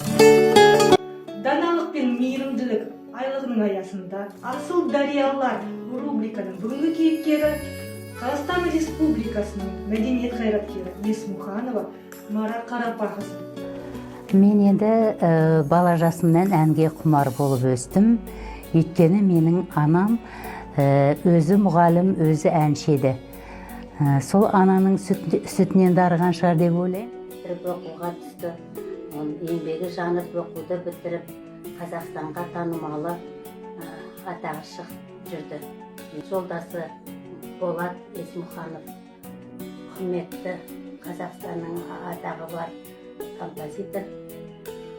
Даналық пен мейірімділік айлығының аясында Асыл Дариялар рубриканың бүгінгі кейіпкері Қазақстан Республикасының мәдениет қайраткері Есмұханова Мара Қарапақызы. Мен енді бала жасымнан әнге құмар болып өстім. Өйткені менің анам өзі мұғалім, өзі әнші еді. Сол ананың сүтінен дарыған шығар деп ойлаймын. Оқуға түсті. Еңбегі жанып оқуды бітіріп, Қазақстанға танымалы атағы шығып жүрді. Жолдасы Болат Есмұханов құрметті Қазақстанның атағы бар композитор.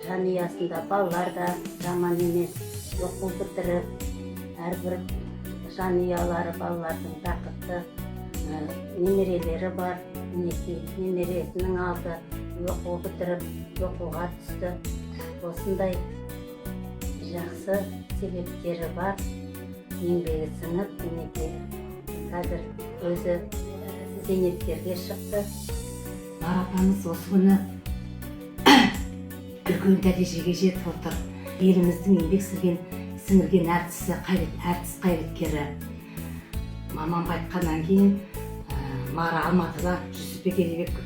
Жанұясында балалар да жаман емес, оқу бітіріп, әрбір жанұялары балалардың бақытты, немерелері бар. Немересінің алды оқу бітіріп, оқуға түсті. Осындай жақсы себептері бар. Еңбегі сіңіп, қазір өзі зейнеткерге шықты. Марапанымыз осы күні үлкен дәрежеге жетіп отыр. Еліміздің еңбек сіңірген әртіс қайраткері мамам қайтқаннан кейін Мара Алматыда Жүсіпбек Елебек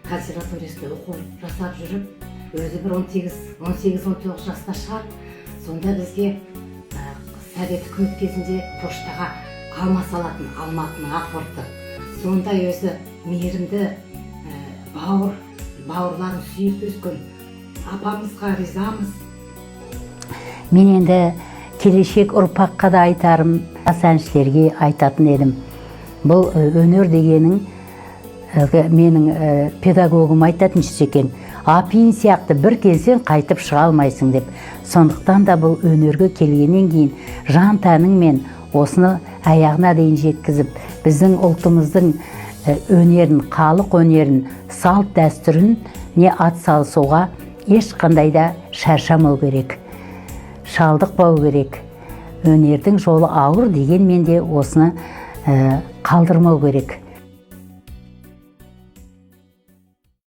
консерваториясында оқу жасап жүріп, өзі бір 18-19 жаста шығар. Сонда бізге Совет үкімет кезінде поштаға алма салатын Алматының апорты. Сонда өзі мейірімді бауырларын сүйіп өскен апамызға ризамыз. Мен енді келешек ұрпаққа да айтарым, жас әншілерге айтатын едім. Бұл өнер дегенің менің педагогым айтатын екен. Апиын сияқты бір келсең қайтып шыға алмайсың деп. Сондықтан да бұл өнерге келгеннен кейін жан тәніңмен осыны аяғына дейін жеткізіп, біздің ұлтымыздың өнерін, халық өнерін, салт дәстүрін не ат салысуға ешқандай да шаршамау керек. Шалдықпау керек. Өнердің жолы ауыр дегенмен де осыны қалдырмау керек.